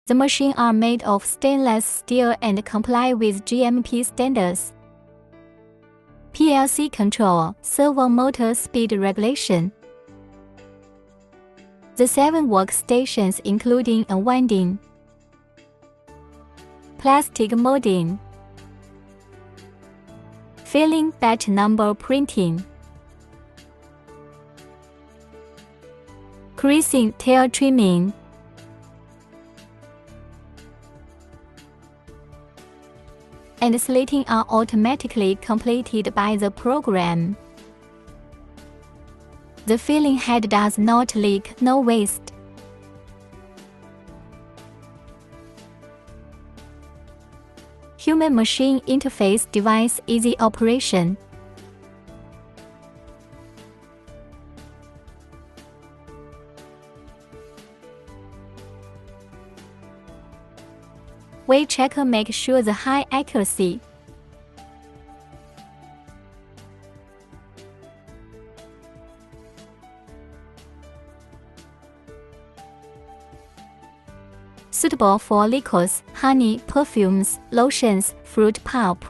The machines are made of stainless steel and comply with GMP standards. PLC control, servo motor speed regulation. The 7 workstations including unwinding, plastic molding, filling, batch number printing, creasing, tail trimming, and slitting are automatically completed by the program. The filling head does not leak, no waste. Human-machine interface device, easy operation. Weight checker make sure the high accuracy. Suitable for liquids, honey, perfumes, lotions, fruit pulp.